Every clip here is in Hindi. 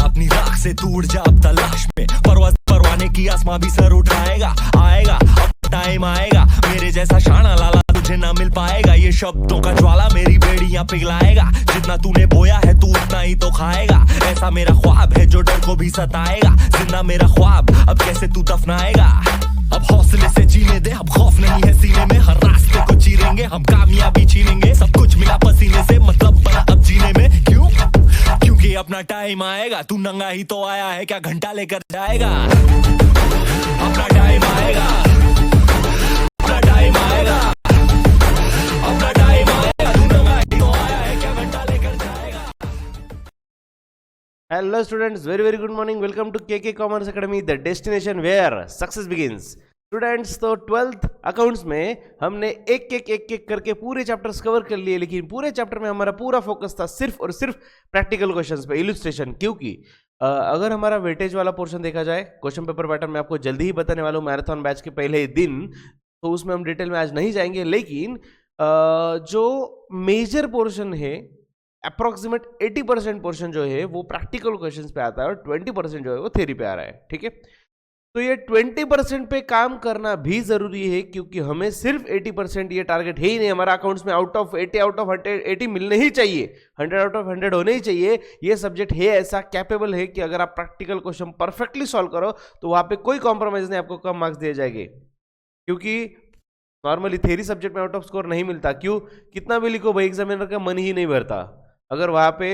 अपनी राख से तू उड़ जा अब तलाश में, परवाज़ परवाने की आसमां भी सर उठाएगा, आएगा अब टाइम आएगा, मेरे जैसा शाना लाला तुझे ना मिल पाएगा, ये शब्दों का ज्वाला मेरी बेड़ियां पिघलाएगा, जितना तूने बोया है तू उतना ही तो खाएगा, ऐसा मेरा ख्वाब है जो डर को भी सताएगा, जिंदा मेरा ख्वाब अब कैसे तू दफनाएगा, अब हौसले से जीने दे, अब खौफ नहीं है सीने में, हर रास्ते को चीरेंगे हम, कामयाबी छीनेंगे, सब कुछ मिला पसीने से, मतलब बना अब जीने में, क्यों? क्योंकि अपना टाइम आएगा, तू नंगा ही तो आया है, क्या घंटा लेकर जाएगा, अपना टाइम आएगा, अपना टाइम आएगा, अपना टाइम आएगा, तू नंगा ही तो आया है, क्या घंटा लेकर जाएगा। Hello students, very good morning. Welcome to KK Commerce Academy, the destination where success begins. Students, तो 12th अकाउंट्स में हमने एक करके पूरे चैप्टर्स कवर कर लिए, लेकिन पूरे चैप्टर में हमारा पूरा फोकस था सिर्फ और सिर्फ प्रैक्टिकल क्वेश्चंस पे, इलस्ट्रेशन, क्योंकि अगर हमारा वेटेज वाला पोर्शन देखा जाए, क्वेश्चन पेपर पैटर्न में आपको जल्दी ही बताने वाला हूँ मैराथन बैच के पहले ही दिन, तो उसमें हम डिटेल में आज नहीं जाएंगे, लेकिन जो मेजर पोर्शन है, अप्रोक्सीमेट 80% पोर्शन जो है वो प्रैक्टिकल क्वेश्चंस पे आता है और 20% जो है वो थ्योरी पे आ रहा है, ठीक है। तो ये 20% पे काम करना भी जरूरी है, क्योंकि हमें सिर्फ 80% ये टारगेट है ही नहीं, हमारा अकाउंट्स में आउट ऑफ 180 मिलने ही चाहिए, 100 आउट ऑफ 100 होने ही चाहिए। ये सब्जेक्ट है ऐसा कैपेबल है कि अगर आप प्रैक्टिकल क्वेश्चन परफेक्टली सॉल्व करो तो वहां पे कोई कॉम्प्रोमाइज नहीं, आपको कम मार्क्स दिए जाएंगे, क्योंकि नॉर्मली थ्योरी सब्जेक्ट में आउट ऑफ स्कोर नहीं मिलता। क्यों? कितना भी लिखो भाई, एग्जामिनर का मन ही नहीं भरता। अगर वहां पे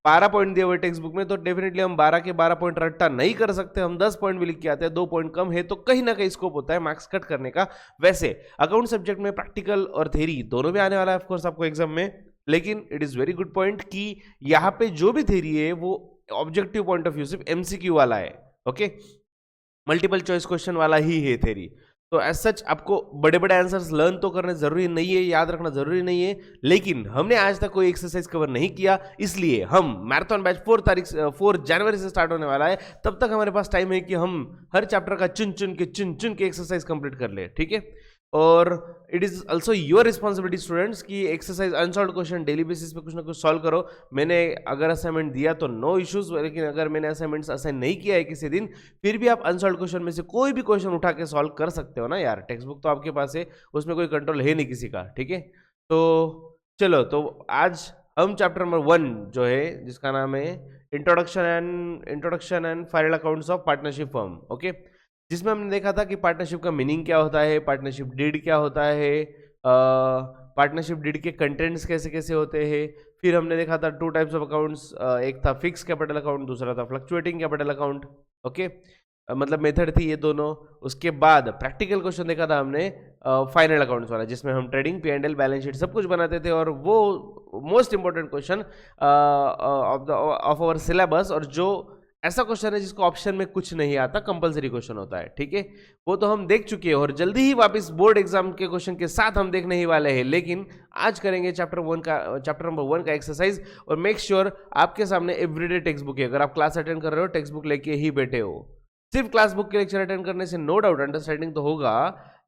12 पॉइंट दिए हुए टेक्स्ट बुक में, तो डेफिनेटली हम 12 के 12 पॉइंट रट्टा नहीं कर सकते, हम 10 पॉइंट भी लिख के आते हैं, 2 पॉइंट कम है तो कहीं ना कहीं स्कोप होता है मार्क्स कट करने का। वैसे अकाउंट सब्जेक्ट में प्रैक्टिकल और थ्योरी दोनों भी आने वाला है ऑफकोर्स आपको एग्जाम में, लेकिन it is very good point कि यहाँ पे जो भी थ्योरी है वो ऑब्जेक्टिव पॉइंट ऑफ व्यू सिर्फ एमसीक्यू वाला है, ओके, मल्टीपल चॉइस क्वेश्चन वाला ही है थ्योरी। तो एज सच आपको बड़े बड़े आंसर्स लर्न तो करने जरूरी नहीं है, याद रखना जरूरी नहीं है, लेकिन हमने आज तक कोई एक्सरसाइज कवर नहीं किया, इसलिए हम मैराथन बैच 4 जनवरी से स्टार्ट होने वाला है, तब तक हमारे पास टाइम है कि हम हर चैप्टर का चुन चुन के एक्सरसाइज कंप्लीट कर ले, ठीक है। और it is also your responsibility students कि exercise unsolved question daily basis पे कुछ ना कुछ सॉल्व करो। मैंने अगर असाइनमेंट दिया तो नो इश्यूज, लेकिन अगर मैंने असाइनमेंट्स असाइन नहीं किया है किसी दिन, फिर भी आप अनसॉल्व क्वेश्चन में से कोई भी क्वेश्चन उठा के सॉल्व कर सकते हो ना यार, टेक्स्ट बुक तो आपके पास है, उसमें कोई कंट्रोल है नहीं किसी का, ठीक है। तो चलो, तो आज हम चैप्टर नंबर 1 जो है, जिसका नाम है introduction and final accounts of partnership firm, okay, जिसमें हमने देखा था कि पार्टनरशिप का मीनिंग क्या होता है, पार्टनरशिप डीड क्या होता है, पार्टनरशिप डीड के कंटेंट्स कैसे कैसे होते हैं। फिर हमने देखा था 2 टाइप्स ऑफ अकाउंट्स, एक था फिक्स कैपिटल अकाउंट, दूसरा था फ्लक्चुएटिंग कैपिटल अकाउंट, ओके, मतलब मेथड थी ये दोनों। उसके बाद प्रैक्टिकल क्वेश्चन देखा था हमने फाइनल अकाउंट्स वाला, जिसमें हम ट्रेडिंग, P&L, बैलेंस शीट सब कुछ बनाते थे, और वो most important question of our syllabus, और जो ऐसा क्वेश्चन है जिसको ऑप्शन में कुछ नहीं आता, कंपलसरी क्वेश्चन होता है, ठीक है, वो तो हम देख चुके हैं, और जल्दी ही वापस बोर्ड एग्जाम के क्वेश्चन के साथ हम देखने ही वाले हैं। लेकिन आज करेंगे चैप्टर नंबर 1 का एक्सरसाइज, और मेक श्योर आपके सामने एवरीडे टेक्स्ट बुक है। अगर आप क्लास अटेंड कर रहे हो, टेक्स्ट बुक लेके ही बैठे हो, सिर्फ क्लास बुक के लेक्चर अटेंड करने से नो डाउट अंडरस्टैंडिंग तो होगा,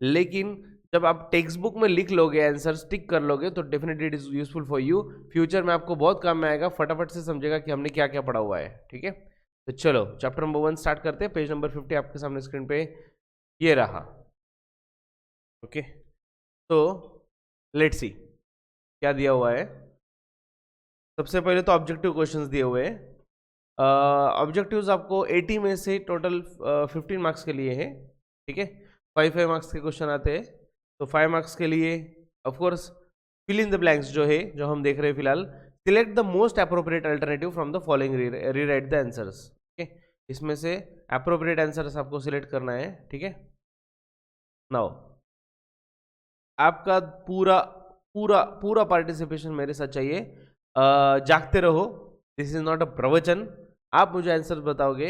लेकिन जब आप टेक्स्ट बुक में लिख लोगे, आंसर टिक कर लोगे, तो definitely it is useful for you, future में आपको बहुत काम में आएगा, फटाफट से समझेगा कि हमने क्या क्या पढ़ा हुआ है, ठीक है। तो चलो चैप्टर नंबर 1 स्टार्ट करते हैं। पेज नंबर 50 आपके सामने स्क्रीन पे ये रहा, ओके। तो लेट्स सी क्या दिया हुआ है। सबसे पहले तो ऑब्जेक्टिव क्वेश्चंस दिए हुए हैं। ऑब्जेक्टिव्स आपको 80 में से टोटल 15 मार्क्स के लिए है, ठीक है। 5 मार्क्स के क्वेश्चन आते हैं, तो 5 मार्क्स के लिए of course fill in the blanks जो है, जो हम देख रहे हैं फिलहाल, select the most appropriate alternative from the following, rewrite the answers, ठीक है। इसमें से अप्रोप्रिएट आंसर्स आपको सिलेक्ट करना है, ठीक है। नाउ आपका पूरा पूरा पूरा पार्टिसिपेशन मेरे साथ चाहिए, जागते रहो, दिस इज नॉट अ प्रवचन, आप मुझे आंसर बताओगे,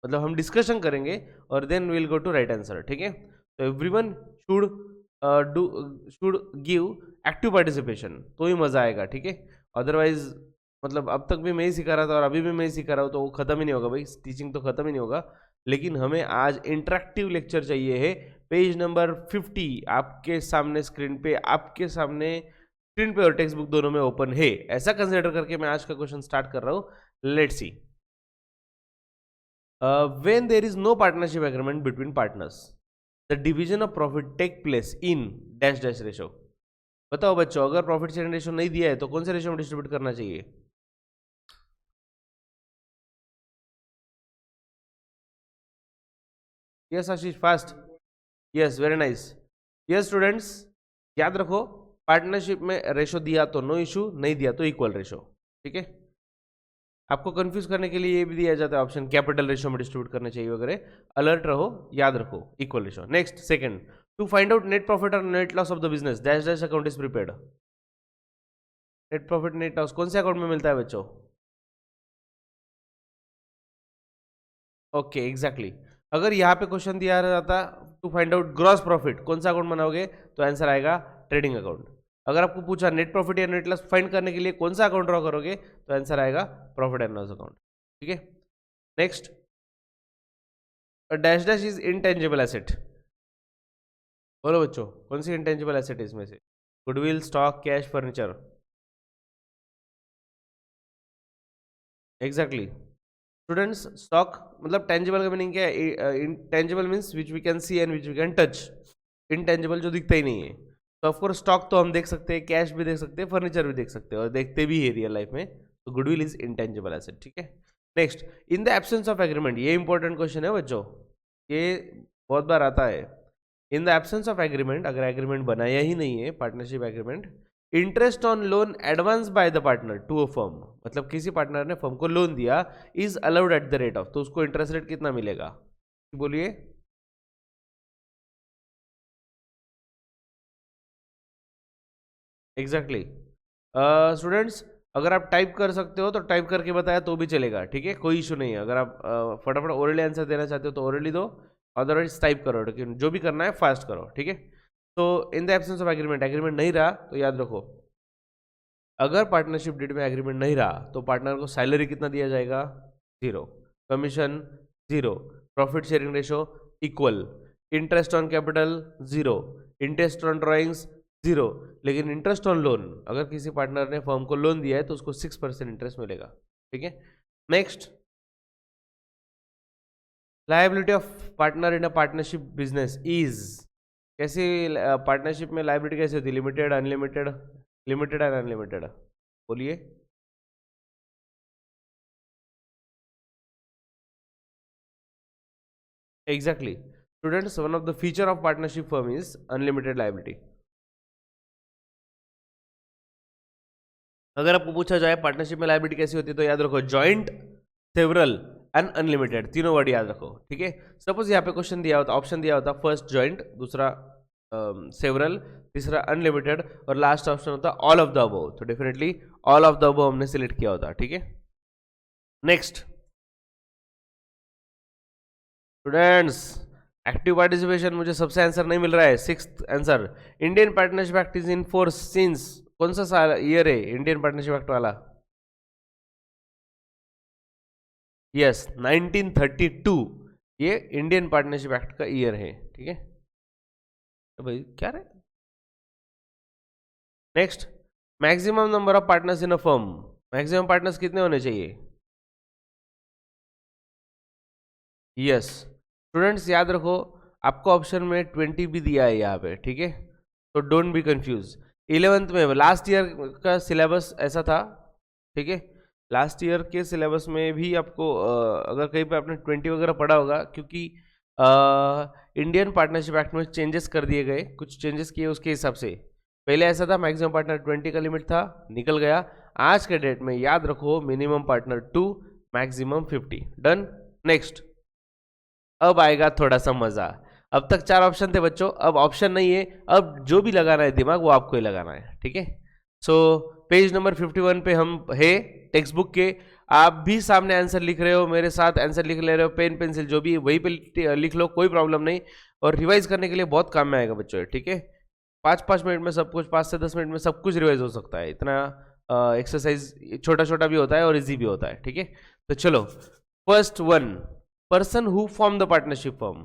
मतलब हम डिस्कशन करेंगे और then will go to write answer, ठीक है। तो everyone should give active participation, तो ही मजा आएगा, ठीक है। अदरवाइज मतलब अब तक भी मैं ही सिखा रहा था और अभी भी मैं ही सिखा रहा हूँ, तो वो खत्म ही नहीं होगा भाई, टीचिंग तो खत्म ही नहीं होगा। लेकिन हमें आज इंटरेक्टिव लेक्चर चाहिए है। पेज नंबर 50 आपके सामने स्क्रीन पे, आपके सामने स्क्रीन पे और टेक्स्ट बुक दोनों में ओपन है, ऐसा कंसिडर करके मैं आज का क्वेश्चन स्टार्ट कर रहा हूँ। Let's see. When there is no partnership agreement between partners the division of profit take place in dash dash ratio. बताओ बच्चों, अगर प्रॉफिट शेयरिंग रेशो नहीं दिया है तो कौन से रेशो में डिस्ट्रीब्यूट करना चाहिए? Yes Ashish, fast. Yes, very nice. Yes students, याद रखो, पार्टनरशिप में रेशो दिया तो नो इशू, नहीं दिया तो इक्वल रेशो। ठीक है, आपको कंफ्यूज करने के लिए ये भी दिया जाता है ऑप्शन, कैपिटल रेशो में डिस्ट्रीब्यूट करने चाहिए वगैरह। अलर्ट रहो, याद रखो equal ratio. Next, second, to find out net profit और net loss of the business dash dash account is prepared. Net profit net loss कौन से अकाउंट में मिलता है बच्चों? Okay, exactly. अगर यहाँ पे क्वेश्चन दिया रहता to find out gross profit, कौन सा अकाउंट बनाओगे? तो आंसर आएगा ट्रेडिंग अकाउंट। अगर आपको पूछा नेट प्रॉफिट या नेट लॉस फाइंड करने के लिए कौन सा अकाउंट ड्रॉ करोगे, तो आंसर आएगा प्रॉफिट एंड लॉस अकाउंट। ठीक है, next, dash dash is intangible asset. बोलो बच्चों, कौन सी इनटेंजिबल एसेट है इसमें से? Goodwill, stock, cash, furniture. Exactly students, stock मतलब टेंजिबल का मीनिंग क्या है? Intangible means which we can see and which we can touch. Intangible जो दिखता ही नहीं है। तो ऑफकोर्स स्टॉक तो हम देख सकते हैं, कैश भी देख सकते हैं, फर्नीचर भी देख सकते हैं, और देखते भी है रियल लाइफ में। तो गुडविल इज इंटेंजिबल एसेट। ठीक है, next, in the absence of agreement, ये इंपॉर्टेंट क्वेश्चन है बच्चों, ये बहुत बार आता है। In the absence of agreement, अगर एग्रीमेंट बनाया ही नहीं है, partnership agreement, interest on loan advance by the partner to a firm, मतलब किसी पार्टनर ने फर्म को लोन दिया, is allowed at the rate of, तो उसको इंटरेस्ट रेट कितना मिलेगा? बोलिए। एग्जैक्टली स्टूडेंट्स, अगर आप टाइप कर सकते हो तो टाइप करके बताया तो भी चलेगा। ठीक है, कोई इशू नहीं है। अगर आप फटाफट ओरली आंसर देना चाहते हो तो ओरली दो, अदरवाइज टाइप करो, लेकिन जो भी करना है फास्ट करो। ठीक है, तो इन the absence of agreement, agreement नहीं रहा तो याद रखो, अगर पार्टनरशिप डीड में एग्रीमेंट नहीं रहा तो पार्टनर को सैलरी कितना दिया जाएगा? 0, commission 0, profit sharing ratio equal, interest on capital 0, interest on drawings 0। लेकिन इंटरेस्ट ऑन लोन, अगर किसी पार्टनर ने फर्म को लोन दिया है तो उसको 6% इंटरेस्ट मिलेगा। ठीक है, next, liability of partner in a partnership business is, कैसी पार्टनरशिप में लायबिलिटी कैसी होती है? Limited, unlimited, limited and unlimited. बोलिए। Exactly students, one of the feature of partnership firm is unlimited liability. अगर आपको पूछा जाए पार्टनरशिप में लायबिलिटी कैसी होती है, तो याद रखो जॉइंट, सेवरल एंड अनलिमिटेड, तीनों वर्ड याद रखो। ठीक है, सपोज यहाँ पे क्वेश्चन दिया होता, ऑप्शन दिया होता, फर्स्ट जॉइंट, दूसरा सेवरल, तीसरा अनलिमिटेड, और लास्ट ऑप्शन होता ऑल ऑफ द अबव, तो definitely all of the above हमने सिलेक्ट किया होता। ठीक है, नेक्स्ट स्टूडेंट्स, एक्टिव पार्टिसिपेशन, मुझे सबसे आंसर नहीं मिल रहा है। 6th answer, Indian partnership act is in force since, कौन सा साल ईयर है इंडियन पार्टनरशिप एक्ट वाला? यस, 1932 ये इंडियन पार्टनरशिप एक्ट का ईयर है। ठीक है, तो भाई क्या रहे। Next, maximum number of partners in a firm, maximum partners कितने होने चाहिए? यस स्टूडेंट्स, याद रखो, आपको ऑप्शन में 20 भी दिया है यहाँ पे। ठीक है, तो डोंट बी कंफ्यूज। 11th में लास्ट ईयर का सिलेबस ऐसा था। ठीक है, लास्ट ईयर के सिलेबस में भी आपको अगर कहीं पे आपने 20 वगैरह पढ़ा होगा, क्योंकि इंडियन पार्टनरशिप एक्ट में चेंजेस कर दिए गए, कुछ चेंजेस किए उसके हिसाब से। पहले ऐसा था, मैक्सिमम पार्टनर 20 का लिमिट था, निकल गया। आज के डेट में याद रखो, minimum partner 2, maximum 50। Done. Next, अब आएगा थोड़ा सा मजा। अब तक 4 ऑप्शन थे बच्चों, अब ऑप्शन नहीं है, अब जो भी लगाना है दिमाग वो आपको ही लगाना है। ठीक है, सो पेज नंबर 51 पे हम है टेक्स्ट बुक के। आप भी सामने आंसर लिख रहे हो, मेरे साथ आंसर लिख ले रहे हो, पेन पेंसिल जो भी वही पे लिख लो, कोई प्रॉब्लम नहीं। और रिवाइज करने के लिए बहुत काम में आएगा बच्चों। ठीक है, 5-5 मिनट में सब कुछ, 5 से 10 मिनट में सब कुछ रिवाइज हो सकता है। इतना एक्सरसाइज छोटा छोटा भी होता है और इजी भी होता है। ठीक है, तो चलो, first one, person who form the partnership firm,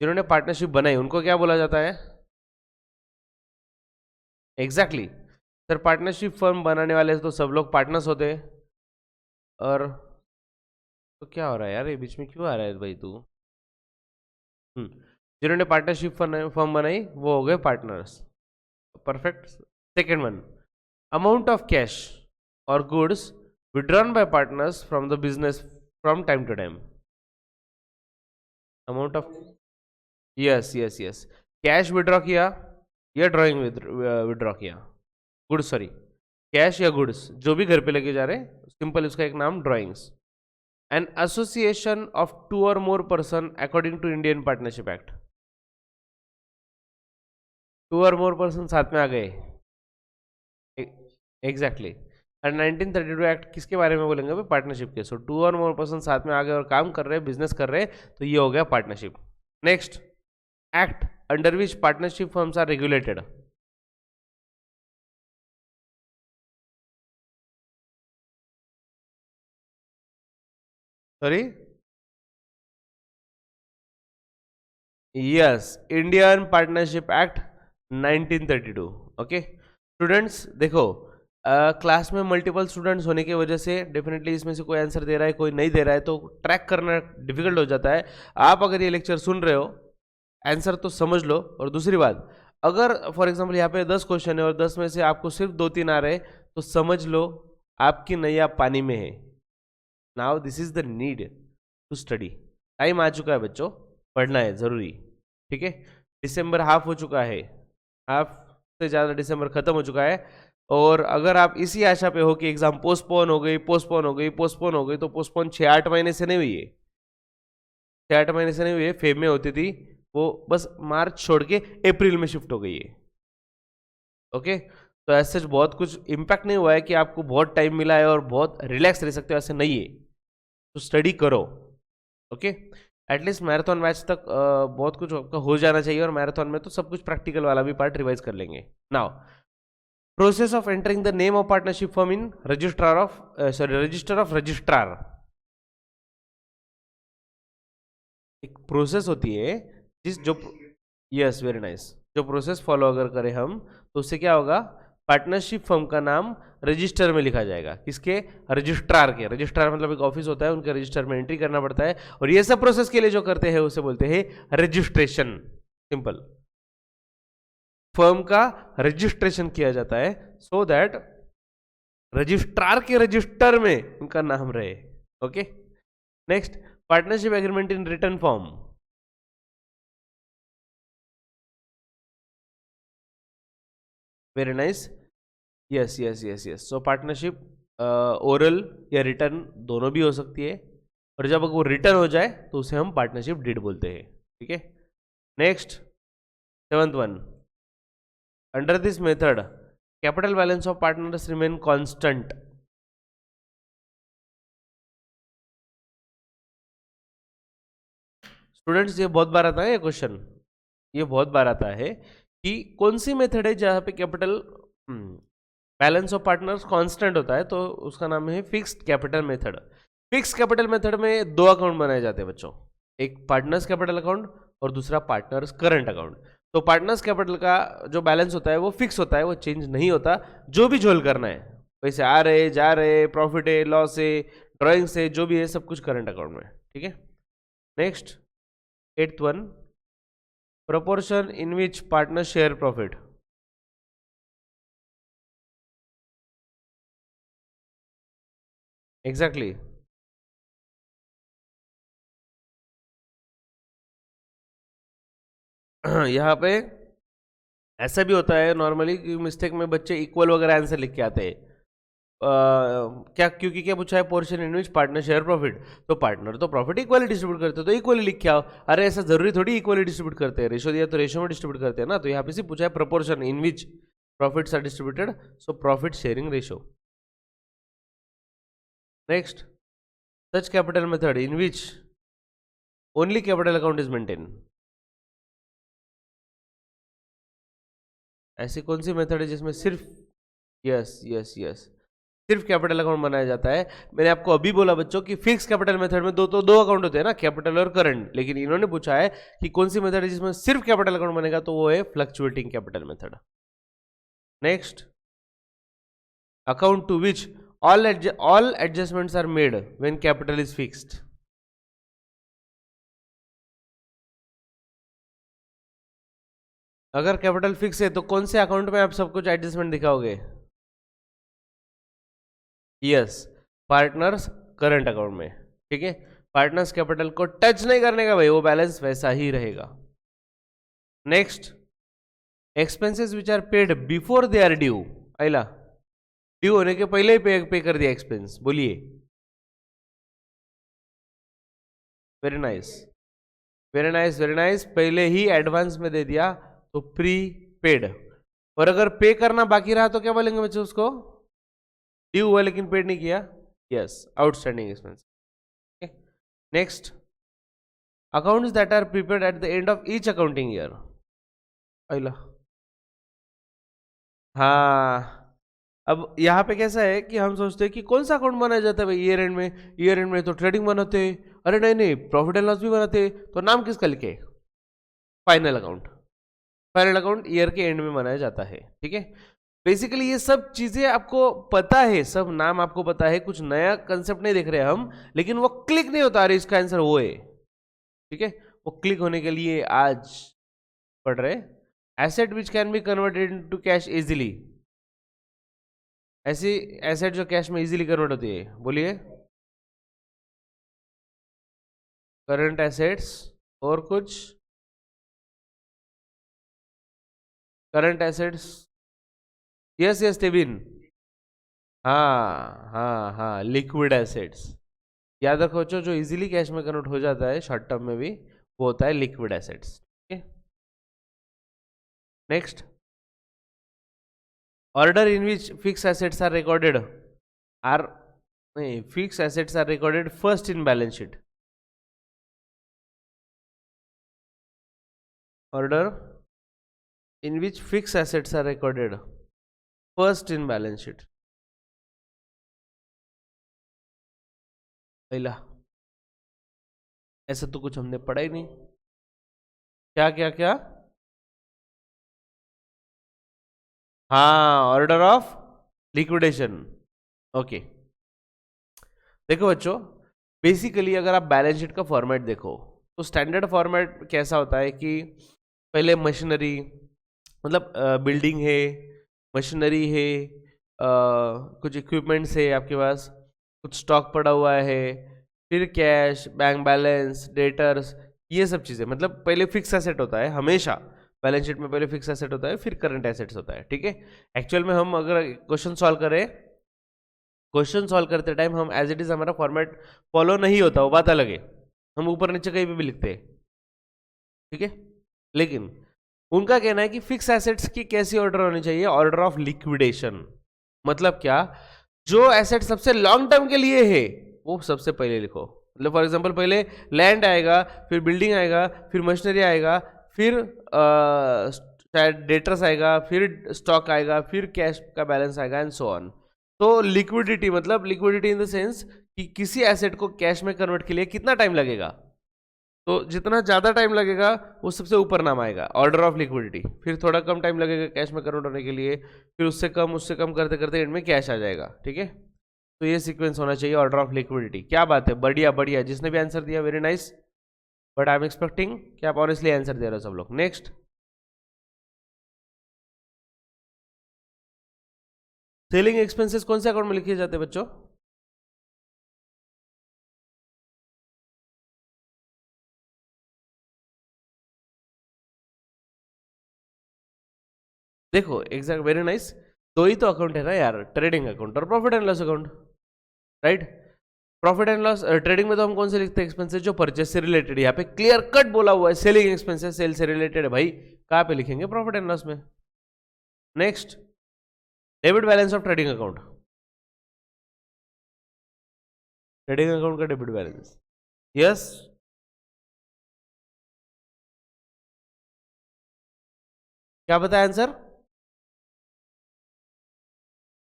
जिन्होंने पार्टनरशिप बनाई उनको क्या बोला जाता है? एग्जैक्टली सर, पार्टनरशिप फर्म बनाने वाले तो सब लोग पार्टनर्स होते हैं, और तो क्या हो रहा है यार, ये बीच में क्यों आ रहा है भाई तू? जिन्होंने पार्टनरशिप फर्म बनाई वो हो गए partners, perfect. Second one, amount of cash और goods withdrawn by partners from the business from time to time. Amount of, yes yes yes, cash withdraw किया या ड्रॉइंग विड्रॉ किया, गुड्स सॉरी, कैश या गुड्स जो भी घर पे लेके जा रहे हैं, सिंपल उसका एक नाम drawings. An association of 2 or more person according to Indian partnership act. 2 or more person साथ में आ गए, एग्जैक्टली। और 1932 एक्ट किसके बारे में बोलेंगे भाई? पार्टनरशिप के। सो 2 or more पर्सन साथ में आ गए और काम कर रहे हैं, बिजनेस कर रहे हैं, तो ये हो गया partnership. Next, act under which partnership firms are regulated. Sorry, yes, Indian partnership act 1932। Okay students, देखो क्लास में मल्टीपल स्टूडेंट्स होने की वजह से डेफिनेटली इसमें से कोई आंसर दे रहा है, कोई नहीं दे रहा है, तो ट्रैक करना डिफिकल्ट हो जाता है। आप अगर ये लेक्चर सुन रहे हो, आंसर तो समझ लो। और दूसरी बात, अगर फॉर एग्जांपल यहाँ पे 10 क्वेश्चन है और 10 में से आपको सिर्फ 2-3 आ रहे, तो समझ लो आपकी नैया पानी में है। Now this is the need to study. Time आ चुका है बच्चों, पढ़ना है जरूरी, ठीक है। दिसंबर हाफ हो चुका है, हाफ से ज़्यादा दिसंबर खत्म हो चुका है। और अगर आप इसी आशा पे हो कि एग्जाम पोस्टपोन हो गई, पोस्टपोन हो गई, पोस्टपोन हो गई, तो पोस्टपोन 6-8 महीने से नहीं हुई है, 6-8 महीने से नहीं हुई है। फेब में होती थी वो, बस मार्च छोड़ के अप्रैल में शिफ्ट हो गई है। ओके, तो ऐसे बहुत कुछ इम्पैक्ट नहीं हुआ है कि आपको बहुत टाइम मिला है और बहुत रिलैक्स रह सकते हो, ऐसे नहीं है। तो स्टडी करो, ओके। एटलीस्ट मैराथन मैच तक बहुत कुछ आपका हो जाना चाहिए, और मैराथन में तो सब कुछ प्रैक्टिकल वाला भी पार्ट रिवाइज कर लेंगे। Now, process of entering the name of partnership firm in register of registrar. एक प्रोसेस होती है जो, यस वेरी नाइस, जो प्रोसेस फॉलो अगर करें हम, तो उससे क्या होगा? पार्टनरशिप फर्म का नाम रजिस्टर में लिखा जाएगा, किसके? रजिस्ट्रार के। रजिस्ट्रार मतलब एक ऑफिस होता है, उनके रजिस्टर में एंट्री करना पड़ता है, और ये सब प्रोसेस के लिए जो करते हैं उसे बोलते हैं रजिस्ट्रेशन। सिंपल, फर्म का रजिस्ट्रेशन किया जाता है सो दैट रजिस्ट्रार के रजिस्टर में उनका नाम रहे। Okay, next, partnership agreement in written form. Very nice, yes yes yes yes. So partnership oral या रिटर्न दोनों भी हो सकती है, और जब वो रिटर्न हो जाए तो उसे हम पार्टनरशिप डीड बोलते हैं, ठीक है। Next, 7th one, under this method capital balance of partners remain constant. Students, ये बहुत बार आता है ये क्वेश्चन, ये बहुत बार आता है कि कौन सी मेथड है जहां पे capital balance of partners constant होता है, तो उसका नाम है fixed capital method. Fixed capital method में 2 अकाउंट बनाए जाते हैं बच्चों, एक पार्टनर्स कैपिटल अकाउंट और दूसरा पार्टनर्स करंट अकाउंट। तो पार्टनर्स कैपिटल का जो बैलेंस होता है वो फिक्स होता है, वो चेंज नहीं होता। जो भी झोल करना है, पैसे आ रहे जा रहे, प्रॉफिट है लॉस है, ड्रॉइंग से जो भी है, सब कुछ करंट अकाउंट में, ठीक है। Next, 8th one, proportion in which partners share profit। Exactly, यहाँ पे ऐसा भी होता है नॉर्मली कि मिस्टेक में बच्चे इक्वल वगैरह आंसर लिख के आते हैं। क्या, क्योंकि क्या पूछा है? पोर्शन इन विच पार्टनर शेयर प्रॉफिट, तो पार्टनर तो प्रॉफिट इक्वली डिस्ट्रीब्यूट करते हैं, तो इक्वली लिख के आओ। अरे ऐसा जरूरी थोड़ी इक्वली डिस्ट्रीब्यूट करते हैं, रेशो दिया तो रेशो में डिस्ट्रीब्यूट करते हैं ना। तो यहाँ पे सिर्फ पूछा है proportion in which profits are distributed, so profit sharing ratio. Next, such capital method in which only capital account is maintain. ऐसी कौन सी मेथड है जिसमें सिर्फ, यस यस यस, सिर्फ कैपिटल अकाउंट बनाया जाता है? मैंने आपको अभी बोला बच्चों कि फिक्स कैपिटल मेथड में दो अकाउंट होते हैं ना, कैपिटल और करंट। लेकिन इन्होंने पूछा है कि कौन सी मेथड है जिसमें सिर्फ कैपिटल अकाउंट बनेगा, तो वो है fluctuating capital method. Next, account to which all adjustments are made when capital is fixed. अगर कैपिटल फिक्स है तो कौन से अकाउंट में आप सब कुछ एडजस्टमेंट दिखाओगे? यस, पार्टनर्स करंट अकाउंट में। ठीक है, पार्टनर्स कैपिटल को टच नहीं करने का भाई, वो बैलेंस वैसा ही रहेगा। Next, expenses which are paid before they are due. आइला, ड्यू होने के पहले ही पे कर दिया एक्सपेंस, बोलिए। Very nice, very nice, very nice, पहले ही एडवांस में दे दिया तो प्री पेड। और अगर पे करना बाकी रहा तो क्या बोलेंगे बच्चों उसको? ड्यू हुआ लेकिन पेड नहीं किया। Yes, outstanding expense. Next, accounts that are prepaid at the end of each accounting year. आइला, हाँ, अब यहाँ पे कैसा है कि हम सोचते हैं कि कौन सा अकाउंट बनाया जाता है भाई ईयर एंड में? ईयर एंड में तो ट्रेडिंग बनाते हैं। अरे नहीं नहीं, प्रॉफिट एंड लॉस भी बनाते हैं। तो नाम किसका लिखे? Final account. Final account year के एंड में बनाया जाता है। ठीक है, बेसिकली ये सब चीजें आपको पता है, सब नाम आपको पता है, कुछ नया कंसेप्ट नहीं देख रहे हम, लेकिन वो क्लिक नहीं होता। अरे इसका आंसर वो है। ठीक है, वो क्लिक होने के लिए आज पढ़ रहे asset which can be converted into cash easily. ऐसी एसेट जो कैश में इजीली कन्वर्ट होती है, बोलिए। करंट एसेट्स और कुछ करंट एसेट्स। यस यस टेबिन, हाँ हाँ हाँ, लिक्विड एसेट्स। याद रखो बच्चों, जो इजीली कैश में कन्वर्ट हो जाता है शॉर्ट टर्म में भी, वो होता है लिक्विड एसेट्स। ठीक है, next, order in which fixed assets are recorded or नहीं, fixed assets are recorded first in balance sheet. Order in which fixed assets are recorded first in balance sheet। पहला, ऐसा तो कुछ हमने पढ़ा ही नहीं। क्या क्या क्या? हाँ, ऑर्डर ऑफ लिक्विडेशन। ओके, देखो बच्चों, बेसिकली अगर आप बैलेंस शीट का फॉर्मेट देखो तो स्टैंडर्ड फॉर्मेट कैसा होता है कि पहले मशीनरी, मतलब बिल्डिंग है, मशीनरी है, कुछ इक्विपमेंट्स है आपके पास, कुछ स्टॉक पड़ा हुआ है, फिर कैश, बैंक बैलेंस, डेटर्स, ये सब चीज़ें। मतलब पहले फिक्स एसेट होता है हमेशा बैलेंस शीट में, पहले फिक्स एसेट होता है, फिर करंट एसेट्स होता है। ठीक है, एक्चुअल में हम अगर क्वेश्चन सॉल्व करें, क्वेश्चन सॉल्व करते टाइम हम एज इट इज हमारा फॉर्मेट फॉलो नहीं होता, वो बात अलग है, हम ऊपर नीचे कहीं भी लिखते हैं। ठीक है, लेकिन उनका कहना है कि फिक्स एसेट्स की कैसी ऑर्डर होनी चाहिए? Order of liquidation. मतलब क्या? जो एसेट सबसे लॉन्ग टर्म के लिए है वो सबसे पहले लिखो। मतलब फॉर एग्जांपल पहले लैंड आएगा, फिर बिल्डिंग आएगा, फिर मशीनरी आएगा, फिर शायद डेटर्स आएगा, फिर स्टॉक आएगा, फिर कैश का बैलेंस आएगा एंड सो ऑन। तो लिक्विडिटी, मतलब लिक्विडिटी इन द सेंस कि किसी एसेट को कैश में कन्वर्ट के लिए कितना टाइम लगेगा, तो जितना ज़्यादा टाइम लगेगा वो सबसे ऊपर नाम आएगा, ऑर्डर ऑफ लिक्विडिटी। फिर थोड़ा कम टाइम लगेगा कैश में कन्वर्ट होने के लिए, फिर उससे कम करते करते एंड में कैश आ जाएगा। ठीक है, तो ये सीक्वेंस होना चाहिए ऑर्डर ऑफ लिक्विडिटी। क्या बात है, बढ़िया बढ़िया, जिसने भी आंसर दिया very nice, but I am expecting कि आप ऑनेस्टली आंसर दे रहे हो सब लोग। नेक्स्ट, सेलिंग एक्सपेंसेस कौन से अकाउंट में लिखे जाते हैं बच्चों? देखो एग्जैक्ट, वेरी नाइस, दो ही तो अकाउंट है ना यार, ट्रेडिंग अकाउंट और profit and loss account, right. Profit and loss trading में तो हम कौन से लिखते हैं? एक्सपेंसेस जो परचेस से रिलेटेड। यहाँ पे क्लियर कट बोला हुआ है सेलिंग एक्सपेंसेस सेल से रिलेटेड है भाई, कहाँ पे लिखेंगे? प्रॉफिट एंड लॉस में। Next, debit balance of trading account, trading account का डेबिट बैलेंस। यस, क्या बताया आंसर?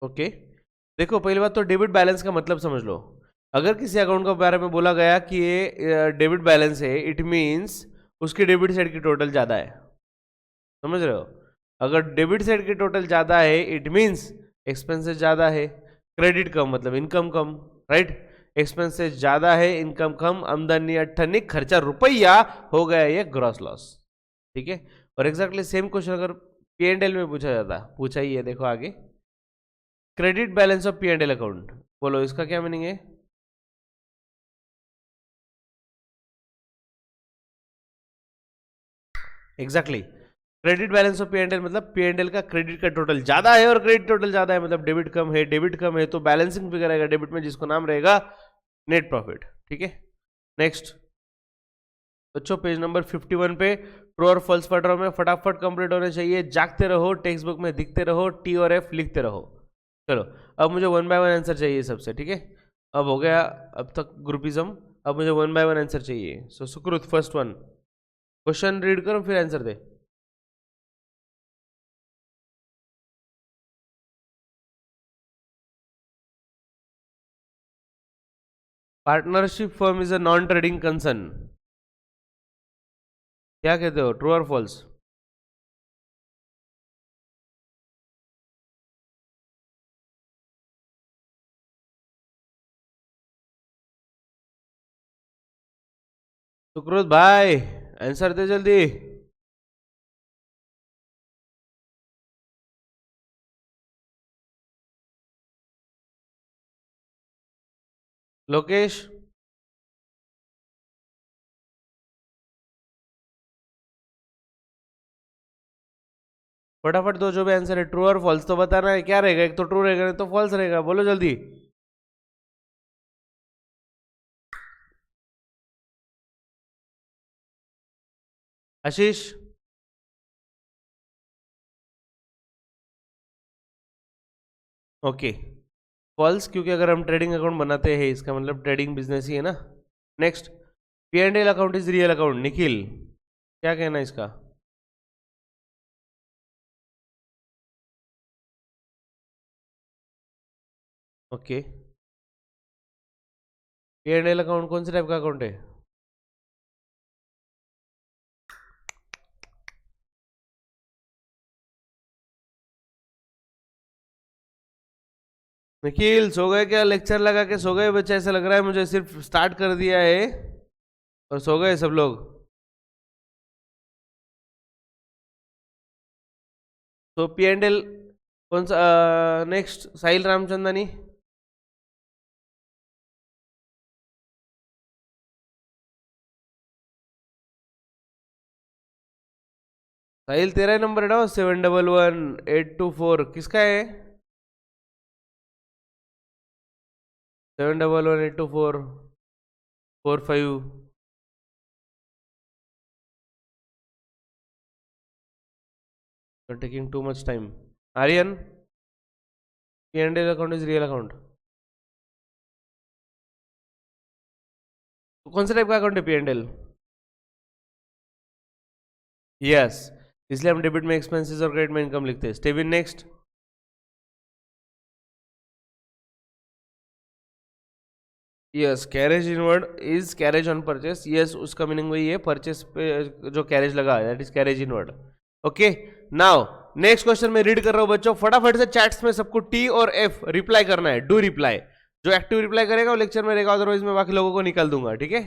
ओके, देखो पहली बात तो डेबिट बैलेंस का मतलब समझ लो। अगर किसी अकाउंट के बारे में बोला गया कि ये डेबिट बैलेंस है, इट मीन्स उसकी डेबिट साइड की टोटल ज़्यादा है, समझ रहे हो? अगर डेबिट साइड की टोटल ज़्यादा है इट मीन्स एक्सपेंसेस ज़्यादा है, क्रेडिट कम मतलब इनकम कम, राइट। एक्सपेंसेस ज़्यादा है, इनकम कम, आमदनी 98, खर्चा रुपया, हो गया ये ग्रॉस लॉस। ठीक है, और एग्जैक्टली सेम क्वेश्चन अगर पी एंड एल में पूछा ही है, देखो आगे, credit balance of P and L account, बोलो इसका क्या मीनिंग है? Exactly, credit balance of P and L मतलब पी एंड एल का क्रेडिट का टोटल ज्यादा है और क्रेडिट टोटल ज्यादा है, मतलब डेबिट कम है, डेबिट कम है, तो बैलेंसिंग फिगर आएगा डेबिट में, जिसको नाम रहेगा नेट प्रॉफिट। ठीक है, नेक्स्ट बच्चों पेज नंबर 51 पे ट्रू और फॉल्स पढ़ रहा हूं मैं, फटाफट कंप्लीट होने चाहिए, जागते रहो, टेक्स्ट बुक में दिखते रहो, टी और एफ लिखते रहो। चलो अब मुझे 1 बाय 1 आंसर चाहिए सबसे, ठीक है, अब हो गया अब तक ग्रुपिज्म, अब मुझे 1 बाय 1 आंसर चाहिए। सो सुकृत फर्स्ट वन, क्वेश्चन रीड करो फिर answer they. Partnership firm is a non trading concern, क्या कहते हो, ट्रू और फॉल्स? सुकृत भाई आंसर दे जल्दी। लोकेश, फटाफट दो जो भी आंसर है, ट्रू और फॉल्स तो बताना है, क्या रहेगा, एक तो ट्रू रहेगा नहीं तो फॉल्स रहेगा, बोलो जल्दी। आशीष, ओके फॉल्स, क्योंकि अगर हम ट्रेडिंग अकाउंट बनाते हैं इसका मतलब ट्रेडिंग बिजनेस ही है ना। Next, P and L account is real account, Nikhil क्या कहना है इसका? Okay, P and L account कौन से टाइप का अकाउंट है? निखिल सो गए क्या, लेक्चर लगा के सो गए बच्चे, ऐसा लग रहा है मुझे, सिर्फ स्टार्ट कर दिया है और सो गए सब लोग। तो पी एंड एल कौन सा, नेक्स्ट साहिल रामचंदानी, साहिल तेरा ही नंबर है 711824 किसका है? 71182445। Taking too much time. Aryan, P and L account is real account, कौन सा टाइप का अकाउंट है पी एंड एल? यस, इसलिए हम डेबिट में एक्सपेंसेस और क्रेडिट में इनकम लिखते हैं। स्टेविन next, yes carriage inward is carriage on purchase, yes उसका मीनिंग वही है, परचेस पे जो कैरेज लगा that is carriage inward. Okay now next question में रीड कर रहा हूं बच्चों, फटाफट से चैट्स में सबको टी और एफ रिप्लाई करना है, डू रिप्लाई, जो एक्टिव रिप्लाई करेगा वो लेक्चर में रहेगा, अदरवाइज मैं बाकी लोगों को निकाल दूंगा, ठीक है।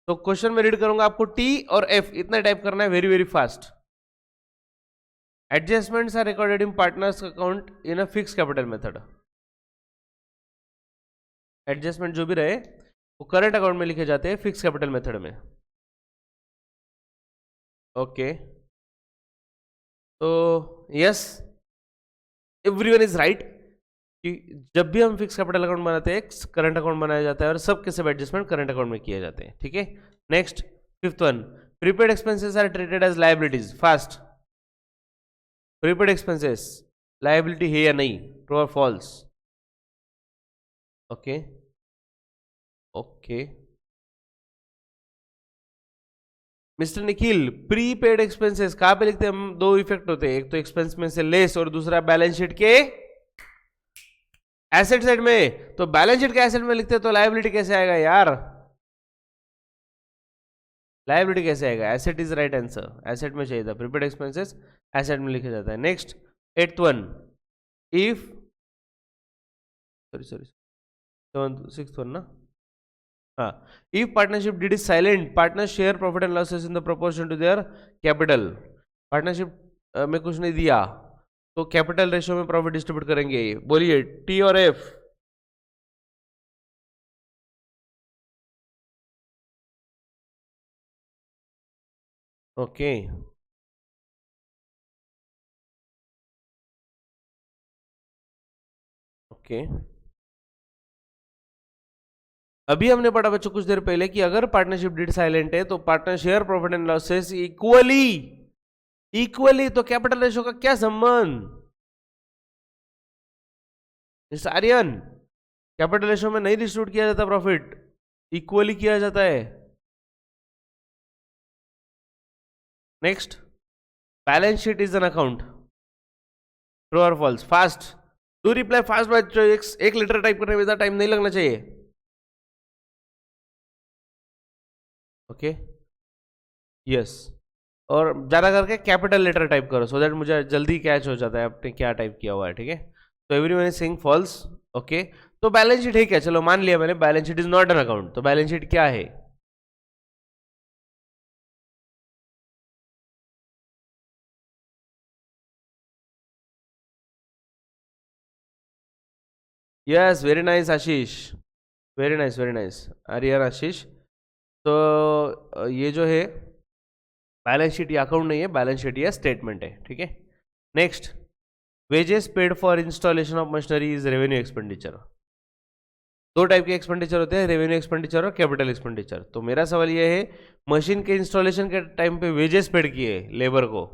तो क्वेश्चन में रीड करूंगा, आपको टी और एफ इतना टाइप करना है very very fast. Adjustments are recorded in partners account in a fix capital method, adjustment जो भी रहे वो करंट अकाउंट में लिखे जाते हैं फिक्स कैपिटल मेथड में। ओके तो यस एवरीवन इज राइट कि जब भी हम फिक्स कैपिटल अकाउंट बनाते हैं करंट अकाउंट बनाया जाता है और सबके सब एडजस्टमेंट करंट अकाउंट में किए जाते हैं, ठीक है। Next fifth one, prepaid expenses are treated as liabilities, fast, prepaid expenses liability है या नहीं, ट्रू और false? Okay okay mister Nikhil, prepaid expenses कहां पे लिखते हैं हम? दो इफेक्ट होते हैं, एक तो एक्सपेंस में से लेस और दूसरा बैलेंस शीट के एसेट साइड में, तो बैलेंस शीट के एसेट में लिखते हैं तो लायबिलिटी कैसे आएगा यार, लायबिलिटी कैसे आएगा? Asset is right answer, asset में चाहिए था, प्रीपेड एक्सपेंसेस एसेट में लिखा जाता है। Next eighth one, if sorry seven six one ना, हाँ, if partnership deed is silent, partners share profit and losses in the proportion to their capital, partnership में कुछ नहीं दिया तो कैपिटल रेशियो में प्रॉफिट डिस्ट्रीब्यूट करेंगे। बोलिए टी और एफ। ओके ओके अभी हमने पढ़ा बच्चों कुछ देर पहले कि अगर पार्टनरशिप डीड साइलेंट है तो partner share profit and losses equally equally, तो कैपिटल रेशियो का क्या संबंध मिस्टर आर्यन? कैपिटल रेशियो में नहीं डिस्ट्रीब्यूट किया जाता प्रॉफिट, इक्वली किया जाता है। Next, balance sheet is an account, true और false? Fast, do reply fast बच्चों, एक लेटर टाइप करने में ज्यादा टाइम नहीं लगना चाहिए। ओके यस, और ज्यादा करके कैपिटल लेटर टाइप करो सो दैट मुझे जल्दी कैच हो जाता है आपने क्या टाइप किया हुआ है। ठीक है, तो everyone is saying false. Okay, तो बैलेंस शीट है क्या? चलो मान लिया मैंने, balance sheet is not an account. तो बैलेंस शीट क्या है? Yes, very nice Ashish, very nice very nice Aryan Ashish. तो ये जो है बैलेंस शीट या अकाउंट नहीं है, बैलेंस शीट या स्टेटमेंट है। ठीक है, next, wages paid for installation of machinery is revenue expenditure. दो टाइप के एक्सपेंडिचर होते हैं, रेवेन्यू एक्सपेंडिचर और कैपिटल एक्सपेंडिचर। तो मेरा सवाल ये है, मशीन के इंस्टॉलेशन के टाइम पे वेजेस पेड किए लेबर को,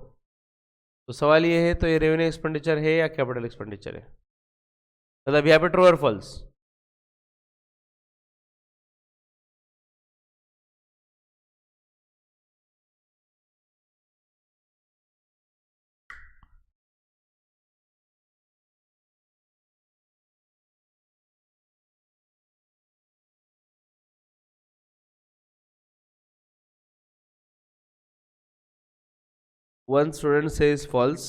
तो सवाल ये है तो ये रेवेन्यू एक्सपेंडिचर है या कैपिटल एक्सपेंडिचर है? मतलब यहाँ पे ट्रू और false? One student says false.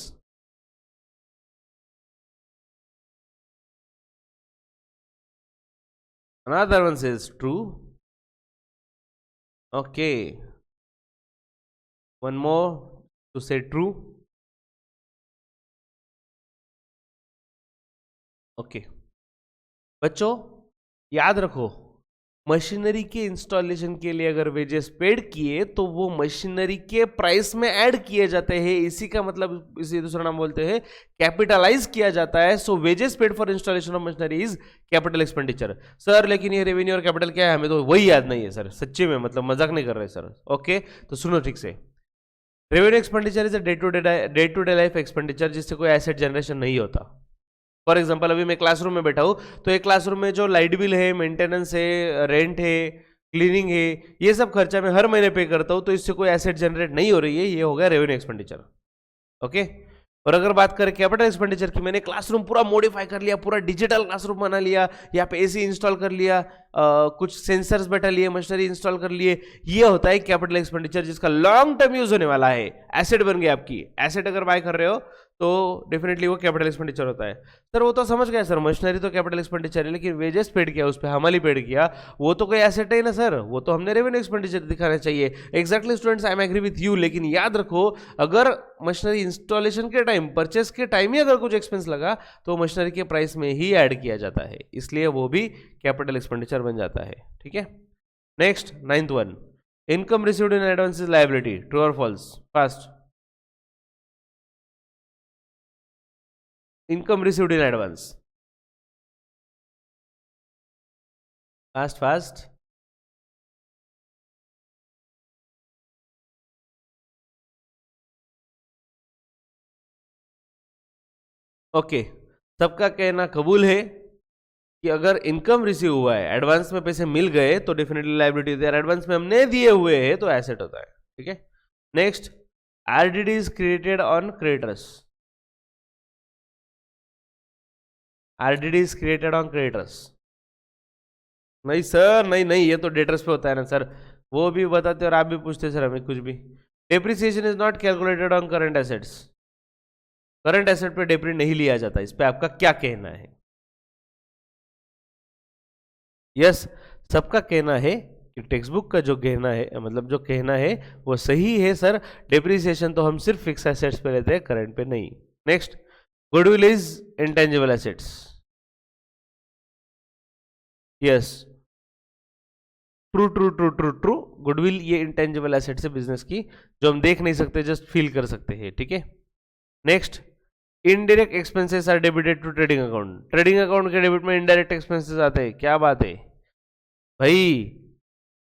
Another one says true. Okay. One more to say true. Okay. बच्चों याद रखो, मशीनरी के इंस्टॉलेशन के लिए अगर वेजेस पेड किए तो वो मशीनरी के प्राइस में ऐड किए जाते हैं। इसी का मतलब, इसी दूसरा नाम बोलते हैं कैपिटलाइज किया जाता है। So wages paid for installation of machinery is capital expenditure. Sir लेकिन ये रेवेन्यू और कैपिटल क्या है, हमें तो वही याद नहीं है सर, सच्ची में, मतलब मजाक नहीं कर रहे सर। ओके, तो सुनो ठीक से, revenue expenditure is a day to day life expenditure जिससे कोई एसेट जनरेशन नहीं होता। फॉर एग्जाम्पल अभी मैं क्लासरूम में बैठा हूँ तो एक क्लासरूम में जो लाइट बिल है, मेंटेनेंस है, रेंट है, क्लीनिंग है, ये सब खर्चा मैं हर महीने पे करता हूँ, तो इससे कोई एसेट जनरेट नहीं हो रही है, ये हो गया रेवेन्यू एक्सपेंडिचर। ओके, और अगर बात करें कैपिटल एक्सपेंडिचर की, मैंने क्लासरूम पूरा मॉडिफाई कर लिया, पूरा डिजिटल क्लासरूम बना लिया, यहाँ पे एसी इंस्टॉल कर लिया, कुछ सेंसर्स बैठा लिए, मशीनरी इंस्टॉल कर लिए, ये होता है कैपिटल एक्सपेंडिचर जिसका लॉन्ग टर्म यूज होने वाला है। एसेट बन गई आपकी, एसेट अगर बाय कर रहे हो तो डेफिनेटली वो कैपिटल एक्सपेंडिचर होता है। सर वो तो समझ गया सर, मशीनरी तो कैपिटल एक्सपेंडिचर है, लेकिन वेजेस पेड किया, उस पर हमाली पेड किया, वो तो कोई एसेट है ना सर, वो तो हमने रेवेन्यू एक्सपेंडिचर दिखाना चाहिए। Exactly students, I am agree with you, लेकिन याद रखो अगर मशीनरी इंस्टॉलेशन के टाइम, परचेस के टाइम ही अगर कुछ एक्सपेंस लगा तो मशीनरी के प्राइस में ही ऐड किया जाता है, इसलिए वो भी कैपिटल एक्सपेंडिचर बन जाता है। ठीक है, next, 9th one, income received in advance is liability, true और false? Fast, income received in advance, fast fast. Okay, सबका कहना कबूल है कि अगर इनकम रिसीव हुआ है, एडवांस में पैसे मिल गए तो डेफिनेटली लायबिलिटी है, एडवांस में हमने दिए हुए हैं तो एसेट होता है। ठीक है, next, RDD is created on creditors, RDD is created on creditors. नहीं सर, नहीं नहीं, ये तो डेटर्स पे होता है ना सर, वो भी बताते और आप भी पूछते सर हमें कुछ भी। Depreciation is not calculated on current assets, current asset पे डेप्री नहीं लिया जाता, इस पे आपका क्या कहना है? यस, सबका कहना है कि टेक्स्ट बुक का जो कहना है, मतलब जो कहना है वो सही है सर, डेप्रिसिएशन तो हम सिर्फ फिक्स एसेट्स पे लेते हैं, करंट पे नहीं। Next, goodwill is intangible assets. Yes, true true true true true, goodwill ये इंटेंजिबल एसेट्स है बिजनेस की, जो हम देख नहीं सकते, जस्ट फील कर सकते हैं, ठीक है। Next, indirect expenses are debited to trading account. Trading account के डेबिट में इनडायरेक्ट एक्सपेंसेस आते हैं, क्या बात है भाई।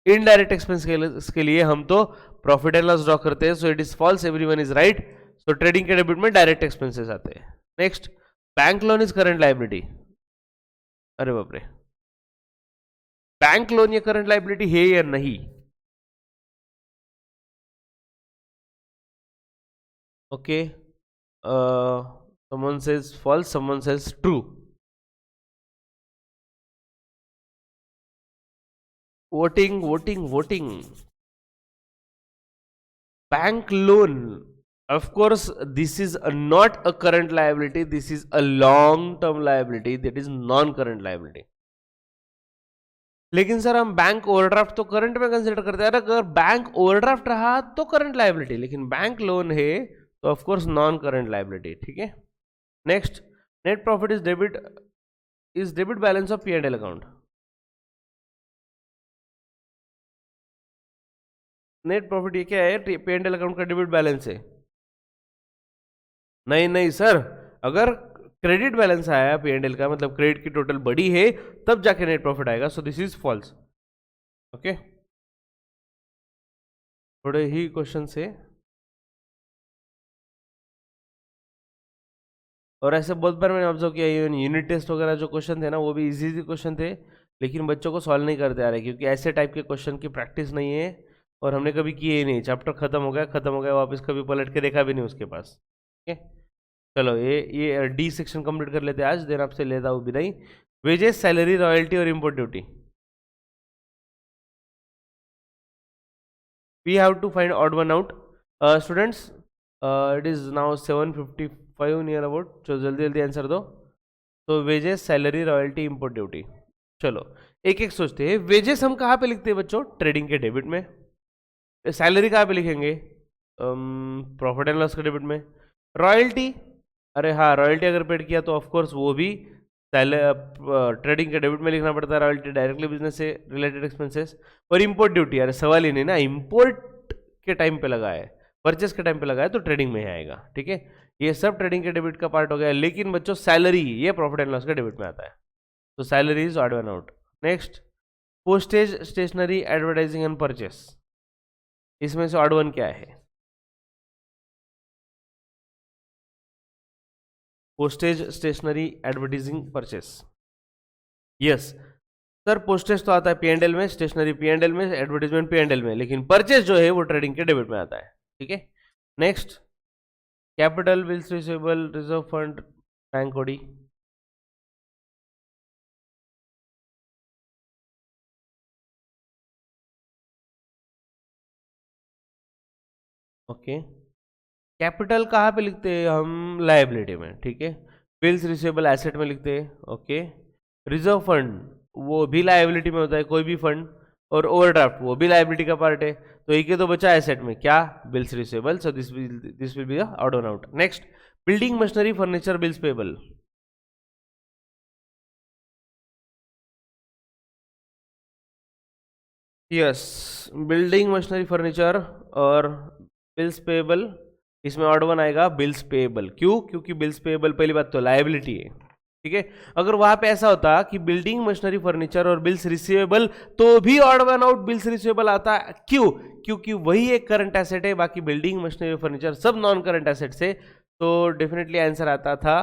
इनडायरेक्ट एक्सपेंस के लिए हम तो प्रॉफिट एंड लॉस ड्रॉ करते हैं, so it is false, everyone is right. So trading के डेबिट में डायरेक्ट एक्सपेंसेस आते हैं। Next, bank loan is current liability. अरे बाप रे, बैंक लोन ये करंट लायबिलिटी है या नहीं? Okay, someone says false, someone says true. voting. Bank loan, of course this is not a current liability, this is a long term liability, that is non current liability. लेकिन सर हम बैंक ओवरड्राफ्ट तो करंट में कंसिडर करते हैं। अगर बैंक ओवरड्राफ्ट रहा तो करंट लायबिलिटी, लेकिन बैंक लोन है तो of course non current liability, ठीक है। Next, net profit is debit balance of P&L account. Net profit ये क्या है? P&L अकाउंट का डेबिट बैलेंस है। नहीं सर, अगर क्रेडिट बैलेंस आया P&L का, मतलब क्रेडिट की टोटल बड़ी है, तब जाके नेट प्रॉफिट आएगा, so this is false. Okay, थोड़े ही क्वेश्चन से, और ऐसे बहुत बार मैंने ऑब्जर्व किया, यूनिट टेस्ट वगैरह जो क्वेश्चन थे ना, वो भी इजी क्वेश्चन थे, लेकिन बच्चों को सॉल्व नहीं करते आ रहे, क्योंकि ऐसे टाइप के क्वेश्चन की प्रैक्टिस नहीं है, और हमने कभी किए ही नहीं। चैप्टर खत्म हो गया, वापस कभी पलट के देखा भी नहीं उसके पास। ठीक है, चलो ये डी सेक्शन कंप्लीट कर लेते हैं आज, देन आपसे लेता हूँ विदाई। वेजेस, सैलरी, रॉयल्टी और import duty, we have to find odd one out. Students, it is now 7:55 near about, चलो जल्दी आंसर दो। तो wages, salary, royalty, import duty, चलो एक एक सोचते हैं। वेजेस हम कहाँ पे लिखते हैं बच्चों? ट्रेडिंग के डेबिट में। सैलरी कहाँ पे लिखेंगे? प्रॉफिट एंड लॉस के डेबिट में। रॉयल्टी, अरे हाँ, रॉयल्टी अगर पेड किया तो ऑफकोर्स वो भी ट्रेडिंग के डेबिट में लिखना पड़ता है, रॉयल्टी डायरेक्टली बिजनेस से रिलेटेड एक्सपेंसेस। और इम्पोर्ट ड्यूटी, अरे सवाल ही नहीं ना, इम्पोर्ट के टाइम पे लगा है, परचेस के टाइम पे लगा है, तो ट्रेडिंग में ही आएगा। ठीक है, ये सब ट्रेडिंग के डेबिट का पार्ट हो गया, लेकिन बच्चों सैलरी ये प्रॉफिट एंड लॉस के डेबिट में आता है, तो salary is odd one out. Next, postage, stationery, advertising and purchase, इसमें से ऑड वन क्या है? Postage, stationery, advertising, purchase. Yes sir, postage तो आता है P&L में, स्टेशनरी P&L में, एडवर्टाइजमेंट P&L में, लेकिन परचेज जो है वो ट्रेडिंग के डेबिट में आता है। ठीक है, next, capital, bills receivable, reserve fund, bank OD. Okay, capital कहाँ पे लिखते हैं हम? लायबिलिटी में। ठीक है, बिल्स रिसीवेबल एसेट में लिखते हैं। ओके, रिजर्व फंड वो भी लायबिलिटी में होता है, कोई भी फंड, और ओवरड्राफ्ट वो भी लायबिलिटी का पार्ट है, तो एक ही तो बचा एसेट में, क्या? Bills receivable, so this will be the odd one out. Next, building, machinery, furniture, bills payable. Yes, building, machinery, furniture और बिल्स पेबल, इसमें ऑड वन आएगा बिल्स पेबल। क्यों? क्योंकि बिल्स पेबल पहली बात तो लायबिलिटी है। ठीक है, अगर वहां पे ऐसा होता कि बिल्डिंग, मशीनरी, फर्नीचर और बिल्स रिसीवेबल, तो भी odd one out bills receivable आता। क्यों? क्योंकि वही एक करंट एसेट है, बाकी बिल्डिंग, मशीनरी, फर्नीचर सब नॉन करंट एसेट से, तो डेफिनेटली आंसर आता था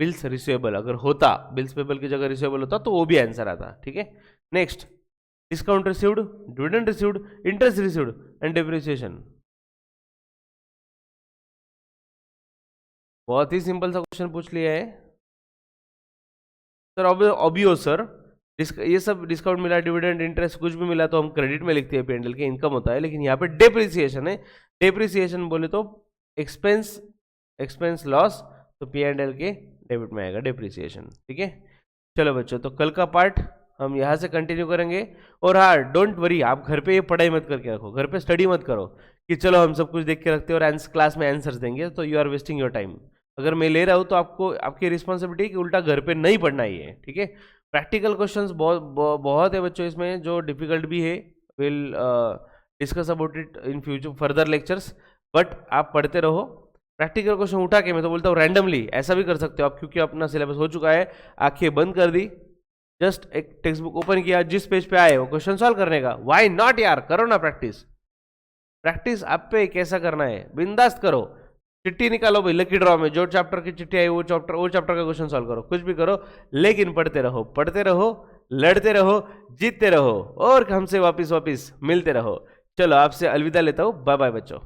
बिल्स रिसीवेबल। अगर होता बिल्स पेबल की जगह रिसीवेबल होता तो वो भी आंसर आता। ठीक है, next, discount received, dividend received, interest received and depreciation. बहुत ही सिंपल सा क्वेश्चन पूछ लिया है सर। ऑब्वियो सर, ये सब डिस्काउंट मिला, डिविडेंड, इंटरेस्ट कुछ भी मिला तो हम क्रेडिट में लिखते हैं, P&L के इनकम होता है, लेकिन यहाँ पे डेप्रिसिएशन है। डेप्रिसिएशन बोले तो एक्सपेंस लॉस, तो P&L के डेबिट में आएगा डेप्रिसिएशन। ठीक है, चलो बच्चों, तो कल का पार्ट हम यहाँ से कंटिन्यू करेंगे। और हाँ, डोंट वरी, आप घर पे ये पढ़ाई मत करके रखो, घर पे स्टडी मत करो कि चलो हम सब कुछ देख के रखते हैं और क्लास में आंसर्स देंगे, तो you are wasting your time. अगर मैं ले रहा हूँ तो आपको, आपकी रिस्पॉन्सिबिलिटी है कि उल्टा घर पे नहीं पढ़ना ही है, ठीक है। प्रैक्टिकल क्वेश्चंस बहुत है बच्चों इसमें, जो डिफिकल्ट भी है। Will discuss about it in future further lectures, but आप पढ़ते रहो। प्रैक्टिकल क्वेश्चन उठा के, मैं तो बोलता हूँ रैंडमली ऐसा भी कर सकते हो आप, क्योंकि अपना सिलेबस हो चुका है। आंखें बंद कर दी, जस्ट एक टेक्स्ट बुक ओपन किया, जिस पेज पे आए वो क्वेश्चन सॉल्व करने का। व्हाई नॉट यार, करो ना प्रैक्टिस। प्रैक्टिस आप पे कैसा करना है, बिंदास्त करो। चिट्ठी निकालो भाई, लकी ड्रॉ में जो चैप्टर की चिट्ठी आई वो चैप्टर का क्वेश्चन सॉल्व करो, कुछ भी करो, लेकिन पढ़ते रहो, लड़ते रहो, जीतते रहो, और हमसे वापिस मिलते रहो। चलो आपसे अलविदा लेता हूँ, बाय बाय बच्चों।